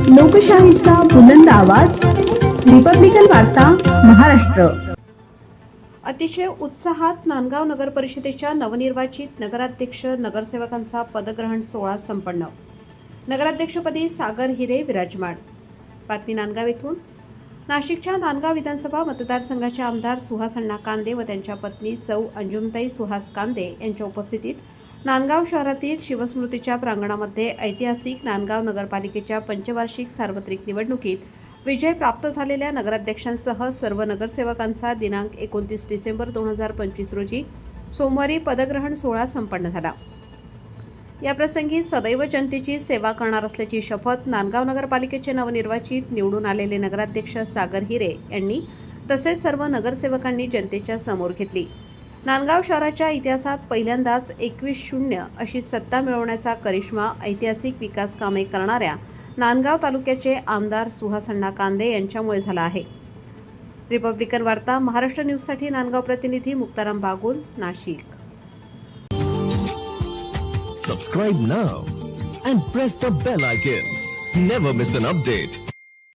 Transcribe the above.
लोकशाहीचा बुलंद आवाज, रिपब्लिकन वार्ता, महाराष्ट्र. अतिशय उत्साहात नांदगाव नगर परिषदेच्या नवनिर्वाचित नगराध्यक्ष नगरसेवकांचा पदग्रहण सोहळा संपन्न. नगराध्यक्षपदी सागर हिरे विराजमान. बातमी नांदगाव येथून. नाशिकच्या नांदगाव विधानसभा मतदारसंघाचे आमदार सुहास अण्णा कांदे व त्यांच्या पत्नी सौ अंजुमताई सुहास कांदे यांच्या उपस्थितीत नांदगाव शहरातील शिवस्मृतीच्या प्रांगणामध्ये ऐतिहासिक नांदगाव नगरपालिकेच्या पंचवार्षिक सार्वत्रिक निवडणुकीत विजय प्राप्त झालेल्या नगराध्यक्षांसह सर्व नगरसेवकांचा दिनांक 29 डिसेंबर 2025 रोजी सोमवारी पदग्रहण सोहळा संपन्न झाला. याप्रसंगी सदैव जनतेची सेवा करणार असल्याची शपथ नांदगाव नगरपालिकेचे नवनिर्वाचित निवडून आलेले नगराध्यक्ष सागर हिरे यांनी तसेच सर्व नगरसेवकांनी जनतेच्या समोर घेतली. नांदगाव शहराच्या इतिहासात पहिल्यांदाच 21-0 अशी सत्ता मिळवण्याचा करिश्मा ऐतिहासिक विकास कामे करणाऱ्या नांदगाव तालुक्याचे आमदार सुहास अण्णा कांदे यांच्यामुळे झाला आहे. रिपब्लिकन वार्ता महाराष्ट्र न्यूजसाठी नांदगाव प्रतिनिधी Muktaram Bagul, Nashik. Subscribe now and press the bell icon. Never miss an update.